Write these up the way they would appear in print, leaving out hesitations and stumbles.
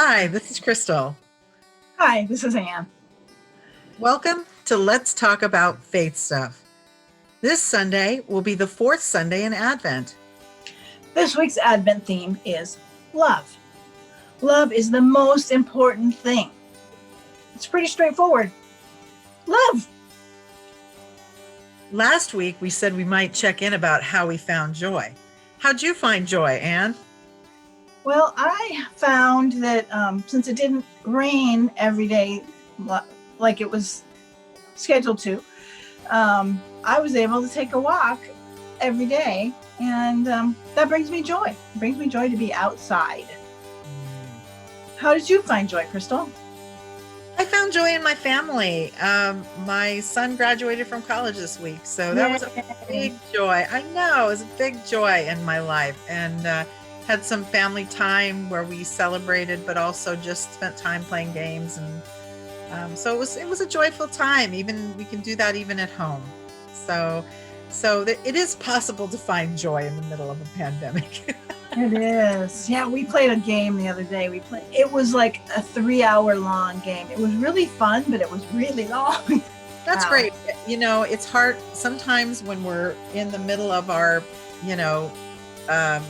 Hi, this is Crystal. Hi, this is Anne. Welcome to Let's Talk About Faith Stuff. This Sunday will be the fourth Sunday in Advent. This week's Advent theme is love. Love is the most important thing. It's pretty straightforward. Love. Last week, we said we might check in about how we found joy. How'd you find joy, Anne? Well, I found that since it didn't rain every day like it was scheduled to, I was able to take a walk every day, and that brings me joy. It brings me joy to be outside. How did you find joy, Crystal? I found joy in my family. My son graduated from college this week, so that was a big joy. I know, it was a big joy in my life, and had some family time where we celebrated, but also just spent time playing games, and so it was a joyful time. Even we can do that even at home. So it is possible to find joy in the middle of a pandemic. It is. Yeah, we played a game the other day. It was like a 3-hour long game. It was really fun, but it was really long. That's Wow. great. You know, it's hard sometimes when we're in the middle of our, um,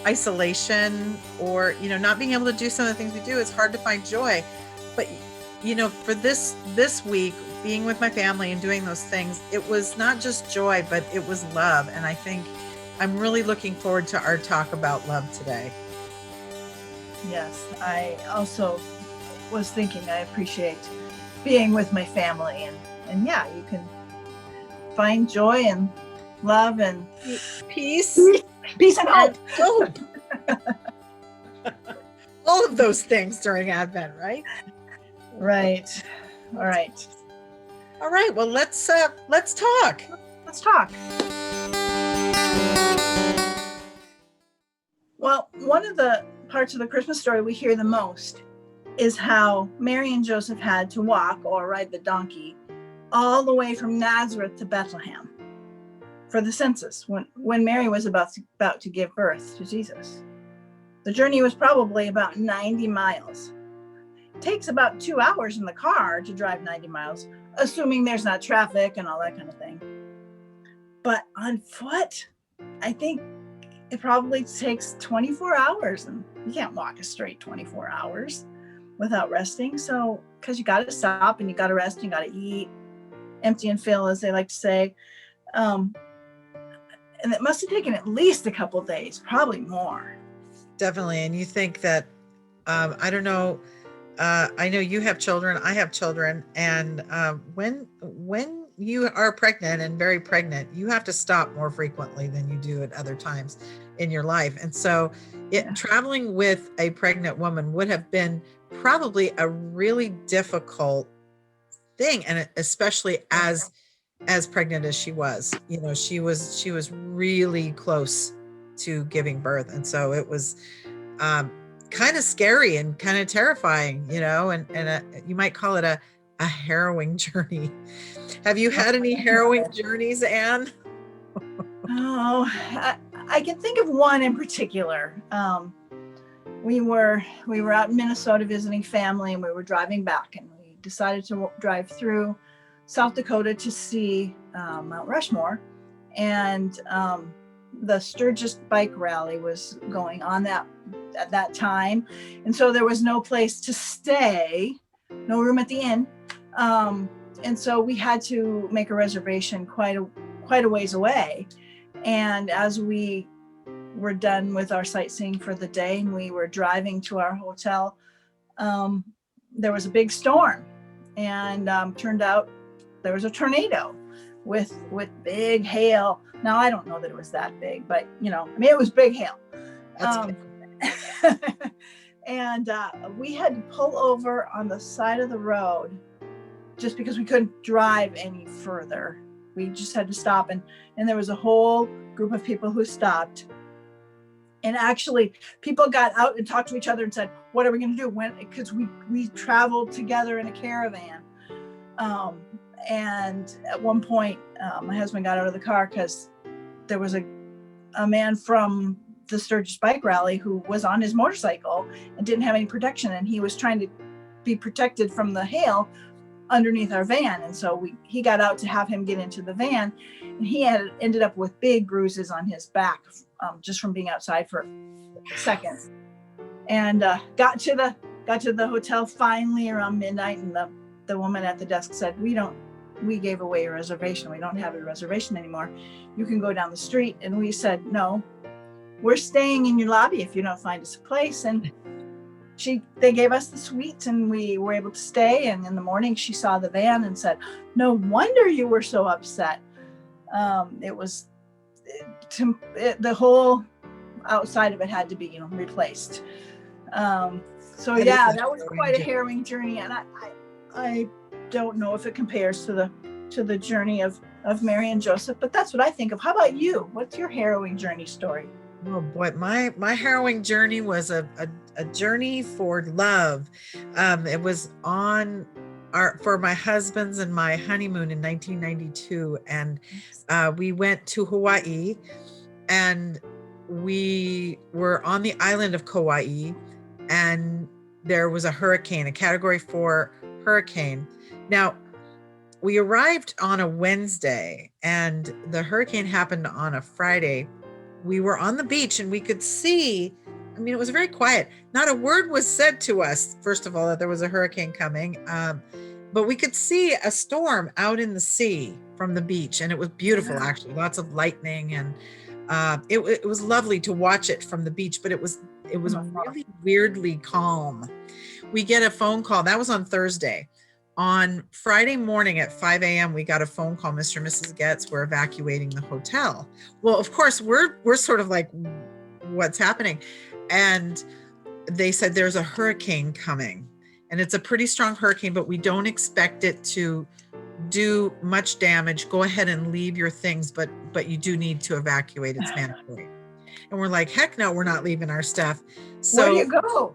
isolation, or, not being able to do some of the things we do. It's hard to find joy. But, for this week, being with my family and doing those things, it was not just joy, but it was love. And I think I'm really looking forward to our talk about love today. Yes, I also was thinking I appreciate being with my family, and yeah, you can find joy and love and Peace and hope. Hope. All of those things during Advent, right? Right. All right. All right. Well, let's talk. Let's talk. Well, one of the parts of the Christmas story we hear the most is how Mary and Joseph had to walk or ride the donkey all the way from Nazareth to Bethlehem for the census when Mary was about to give birth to Jesus. The journey was probably about 90 miles. It takes about 2 hours in the car to drive 90 miles, assuming there's not traffic and all that kind of thing. But on foot, I think it probably takes 24 hours, and you can't walk a straight 24 hours without resting. So, because you got to stop and you got to rest, and you got to eat, empty and fill, as they like to say. And it must have taken at least a couple of days, probably more. Definitely. And you think that, I don't know, I know you have children, I have children. And when you are pregnant and very pregnant, you have to stop more frequently than you do at other times in your life. And so traveling with a pregnant woman would have been probably a really difficult thing. And especially as pregnant as she was, she was really close to giving birth. And so it was kind of scary and kind of terrifying, and you might call it a harrowing journey. Have you had any harrowing journeys, Anne? Oh, I can think of one in particular. We were out in Minnesota visiting family, and we were driving back, and we decided to drive through South Dakota to see Mount Rushmore, and the Sturgis bike rally was going on at that time, and so there was no place to stay, no room at the inn, and so we had to make a reservation quite a ways away. And as we were done with our sightseeing for the day and we were driving to our hotel, there was a big storm, and turned out there was a tornado with big hail. Now, I don't know that it was that big, but it was big hail. And we had to pull over on the side of the road just because we couldn't drive any further. We just had to stop, and there was a whole group of people who stopped. And actually, people got out and talked to each other and said, "What are we going to do?" Because we traveled together in a caravan. And at one point, my husband got out of the car because there was a man from the Sturgis bike rally who was on his motorcycle and didn't have any protection, and he was trying to be protected from the hail underneath our van. And so he got out to have him get into the van, and he had ended up with big bruises on his back just from being outside for seconds. And got to the hotel finally around midnight, and the woman at the desk said, we gave away a reservation. We don't have a reservation anymore. You can go down the street. And we said, no, we're staying in your lobby if you don't find us a place. And they gave us the suite, and we were able to stay. And in the morning she saw the van and said, no wonder you were so upset. It was the whole outside of it had to be, replaced. So yeah, that was quite a harrowing journey. And I don't know if it compares to the journey of Mary and Joseph, but that's what I think of. How about you? What's your harrowing journey story? Oh boy, my harrowing journey was a journey for love. It was for my husband's and my honeymoon in 1992, and we went to Hawaii, and we were on the island of Kauai, and there was a hurricane, a Category 4 hurricane. Now, we arrived on a Wednesday, and the hurricane happened on a Friday. We were on the beach, and we could see, it was very quiet. Not a word was said to us, first of all, that there was a hurricane coming. But we could see a storm out in the sea from the beach, and it was beautiful, actually. Lots of lightning, and it was lovely to watch it from the beach, but it was really weirdly calm. We get a phone call. That was on Thursday. On Friday morning at 5 a.m., we got a phone call. Mr. and Mrs. Getz were evacuating the hotel. Well, of course, we're sort of like, what's happening? And they said there's a hurricane coming, and it's a pretty strong hurricane, but we don't expect it to do much damage. Go ahead and leave your things, but you do need to evacuate. It's mandatory. And we're like, heck no, we're not leaving our stuff. So where do you go?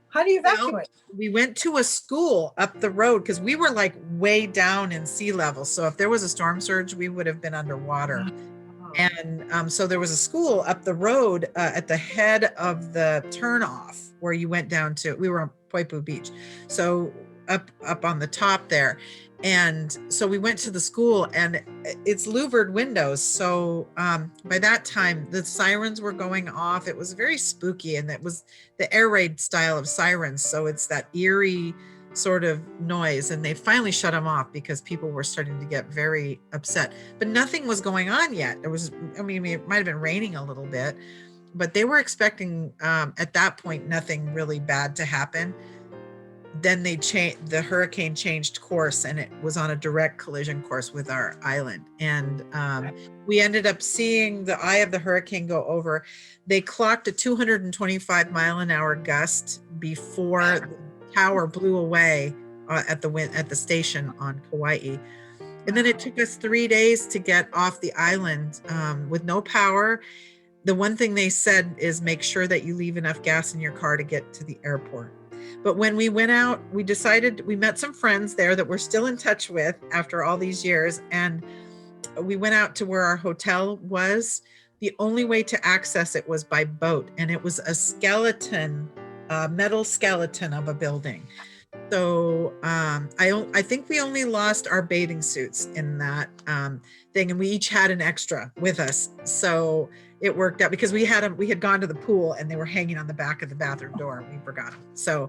How do you evacuate? Well, we went to a school up the road because we were like way down in sea level. So if there was a storm surge, we would have been underwater. Oh. And so there was a school up the road at the head of the turnoff where you went down to. We were on Poipu Beach, so up on the top there. And so we went to the school, and it's louvered windows. So by that time, the sirens were going off. It was very spooky, and that was the air raid style of sirens. So it's that eerie sort of noise. And they finally shut them off because people were starting to get very upset. But nothing was going on yet. It might have been raining a little bit, but they were expecting at that point nothing really bad to happen. Then the hurricane changed course, and it was on a direct collision course with our island. And we ended up seeing the eye of the hurricane go over. They clocked a 225 mile an hour gust before the tower blew away at the station on Kauai. And then it took us 3 days to get off the island with no power. The one thing they said is make sure that you leave enough gas in your car to get to the airport. But when we went out, we met some friends there that we're still in touch with after all these years. And we went out to where our hotel was. The only way to access it was by boat. And it was a skeleton, metal skeleton of a building. So I think we only lost our bathing suits in that thing. And we each had an extra with us. So it worked out because we had gone to the pool, and they were hanging on the back of the bathroom door, and we forgot them. So,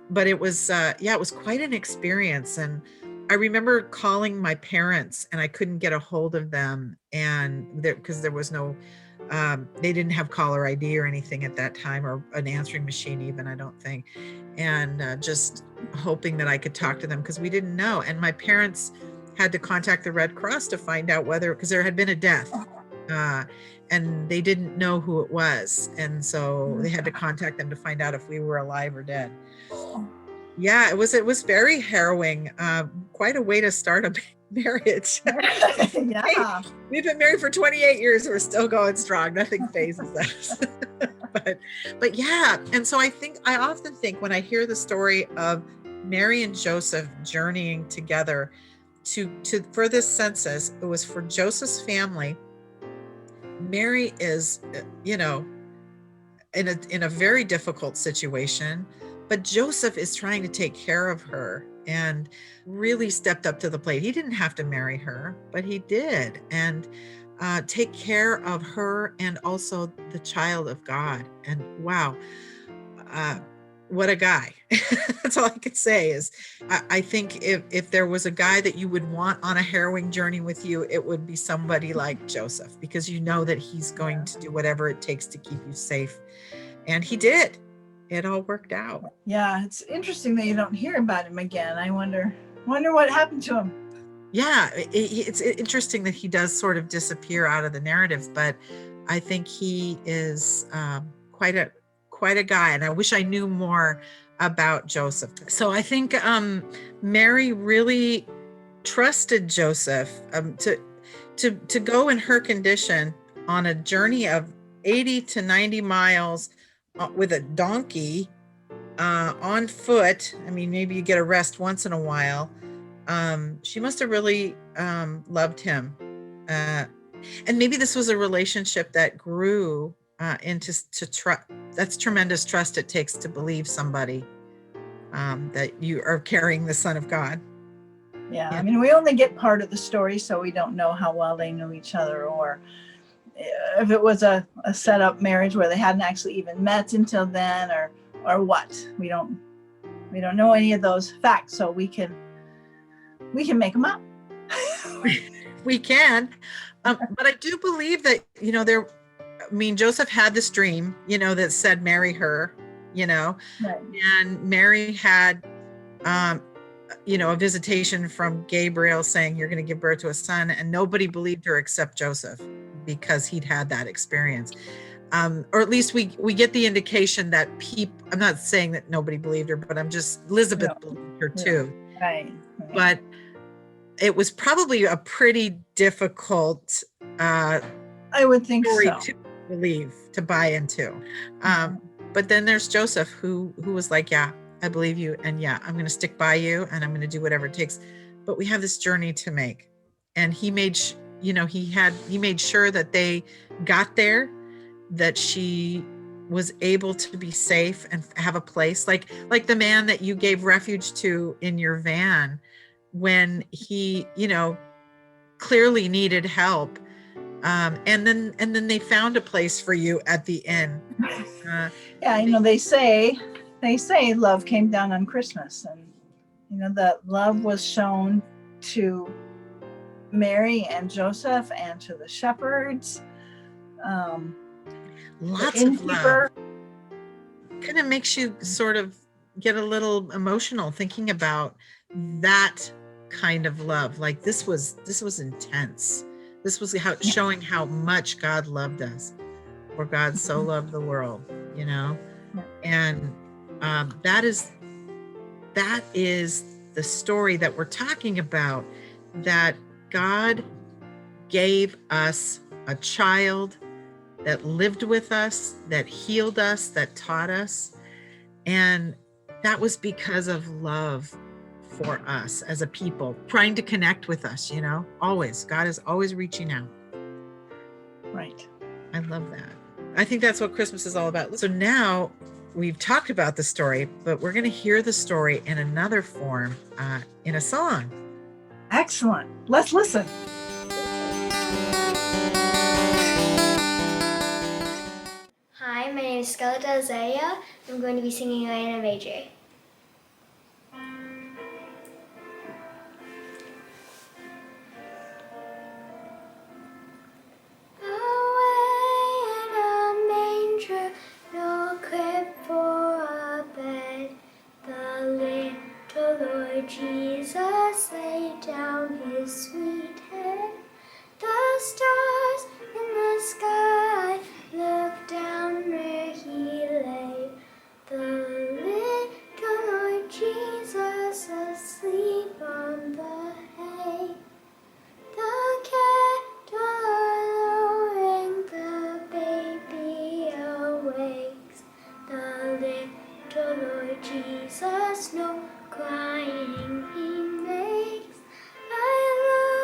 but it was, it was quite an experience. And I remember calling my parents, and I couldn't get a hold of them, and because there was no, they didn't have caller ID or anything at that time, or an answering machine even, I don't think. And just hoping that I could talk to them because we didn't know. And my parents had to contact the Red Cross to find out because there had been a death. And they didn't know who it was. And so they had to contact them to find out if we were alive or dead. Yeah, it was very harrowing. Quite a way to start a marriage. Yeah. Hey, we've been married for 28 years. We're still going strong. Nothing phases us. but yeah. And so I often think when I hear the story of Mary and Joseph journeying together for this census, it was for Joseph's family. Mary is, in a very difficult situation, but Joseph is trying to take care of her and really stepped up to the plate. He didn't have to marry her, but he did, and take care of her and also the child of God. And wow, uh, what a guy. That's all I could say is I think if there was a guy that you would want on a harrowing journey with you, it would be somebody like Joseph, because you know that he's going to do whatever it takes to keep you safe. And he did. It all worked out. Yeah, it's interesting that you don't hear about him again. I wonder what happened to him. Yeah, it's interesting that he does sort of disappear out of the narrative, but I think he is quite a guy, and I wish I knew more about Joseph. So I think Mary really trusted Joseph to go in her condition on a journey of 80 to 90 miles with a donkey on foot. I mean, maybe you get a rest once in a while. She must have really loved him. And maybe this was a relationship that grew into trust. That's tremendous trust it takes to believe somebody that you are carrying the Son of God. Yeah, I mean, we only get part of the story, so we don't know how well they knew each other, or if it was a set-up marriage where they hadn't actually even met until then, or what. We don't know any of those facts, so we can make them up. We can, but I do believe that Joseph had this dream, that said marry her, Right. and Mary had a visitation from Gabriel saying you're going to give birth to a son, and nobody believed her except Joseph, because he'd had that experience. Or at least we get the indication that I'm not saying that nobody believed her, but Elizabeth believed her too. Right. But it was probably a pretty difficult I would think story so. to believe, to buy into. But then there's Joseph who was like, yeah, I believe you, and yeah, I'm going to stick by you, and I'm going to do whatever it takes. But we have this journey to make, and he made he made sure that they got there, that she was able to be safe and have a place, like the man that you gave refuge to in your van when he clearly needed help, and then they found a place for you at the end. Yeah, they say love came down on Christmas, and that love was shown to Mary and Joseph and to the shepherds. Lots of love. Kind of makes you sort of get a little emotional thinking about that kind of love. Like this was intense. This was showing how much God loved us, for God so loved the world, and that is the story that we're talking about, that God gave us a child that lived with us, that healed us, that taught us. And that was because of love for us as a people, trying to connect with us, always. God is always reaching out. Right. I love that. I think that's what Christmas is all about. So now we've talked about the story, but we're going to hear the story in another form, in a song. Excellent. Let's listen. Hi, my name is Scarlett Isaiah. I'm going to be singing Elena Major. Jesus laid down his sweet head. The stars in the sky looked down where he lay. The little Lord Jesus asleep on the hay. The cattle are lowing, the baby awakes. The little Lord Jesus no crying he makes. I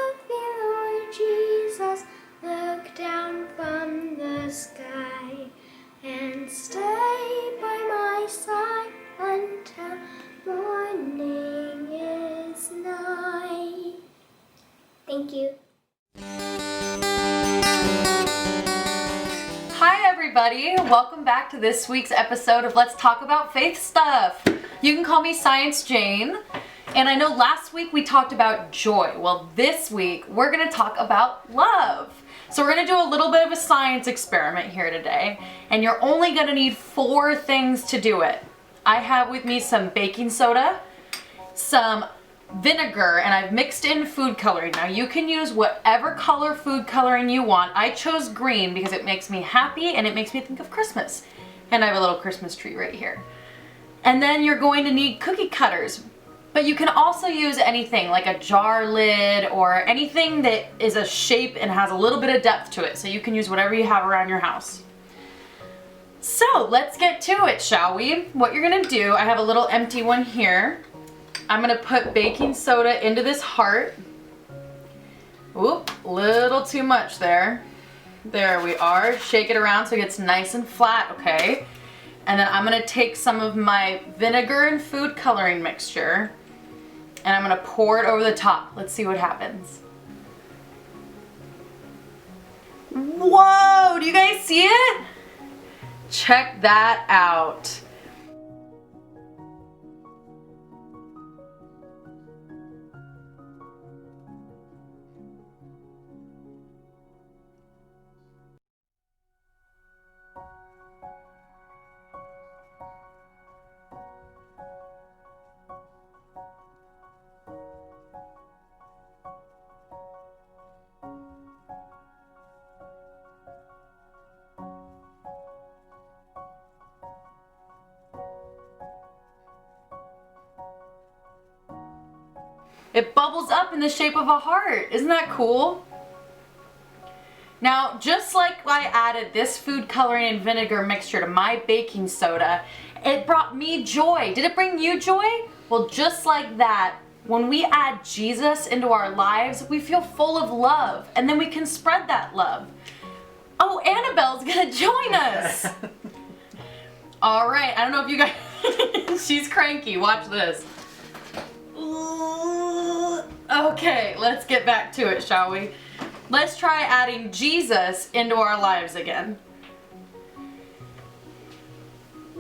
and stay by my side until morning is nigh. Thank you. Hi everybody, welcome back to this week's episode of Let's Talk About Faith Stuff. You can call me Science Jane, and I know last week we talked about joy. Well, this week we're gonna talk about love. So we're gonna do a little bit of a science experiment here today, and you're only gonna need 4 things to do it. I have with me some baking soda, some vinegar, and I've mixed in food coloring. Now you can use whatever color food coloring you want. I chose green because it makes me happy and it makes me think of Christmas. And I have a little Christmas tree right here. And then you're going to need cookie cutters. But you can also use anything like a jar lid or anything that is a shape and has a little bit of depth to it. So you can use whatever you have around your house. So let's get to it, shall we? What you're gonna do, I have a little empty one here. I'm gonna put baking soda into this heart. Oop, little too much there. There we are. Shake it around so it gets nice and flat, okay? And then I'm gonna take some of my vinegar and food coloring mixture and I'm gonna pour it over the top. Let's see what happens. Whoa, do you guys see it? Check that out. It bubbles up in the shape of a heart. Isn't that cool? Now, just like I added this food coloring and vinegar mixture to my baking soda, it brought me joy. Did it bring you joy? Well, just like that, when we add Jesus into our lives, we feel full of love, and then we can spread that love. Oh, Annabelle's gonna join us. All right, I don't know if you guys, she's cranky, watch this. Okay, let's get back to it, shall we? Let's try adding Jesus into our lives again.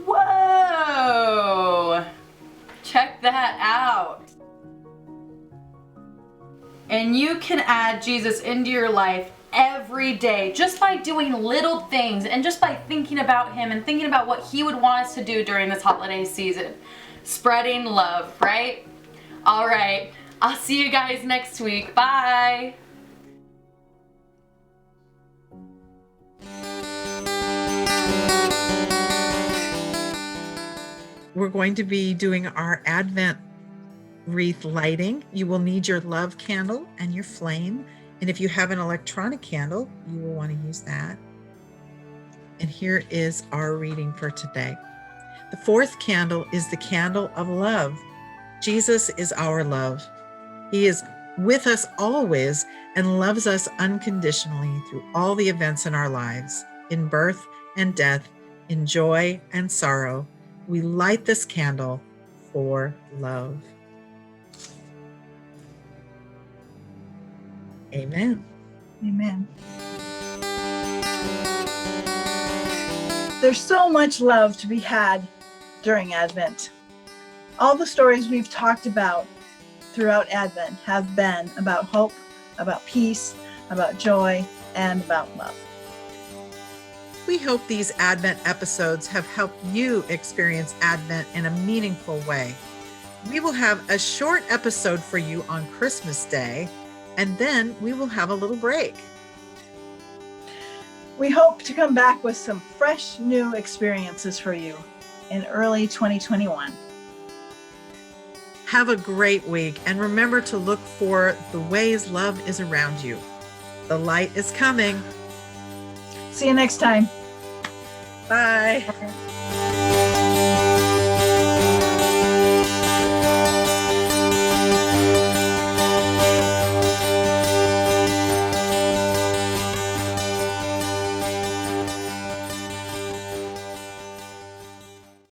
Whoa! Check that out. And you can add Jesus into your life every day just by doing little things and just by thinking about him and thinking about what he would want us to do during this holiday season. Spreading love, right? All right, I'll see you guys next week. Bye. We're going to be doing our Advent wreath lighting. You will need your love candle and your flame. And if you have an electronic candle, you will want to use that. And here is our reading for today. The 4th candle is the candle of love. Jesus is our love. He is with us always and loves us unconditionally through all the events in our lives, in birth and death, in joy and sorrow. We light this candle for love. Amen. Amen. There's so much love to be had during Advent. All the stories we've talked about throughout Advent have been about hope, about peace, about joy, and about love. We hope these Advent episodes have helped you experience Advent in a meaningful way. We will have a short episode for you on Christmas Day, and then we will have a little break. We hope to come back with some fresh new experiences for you in early 2021. Have a great week, and remember to look for the ways love is around you. The light is coming. See you next time. Bye. Bye.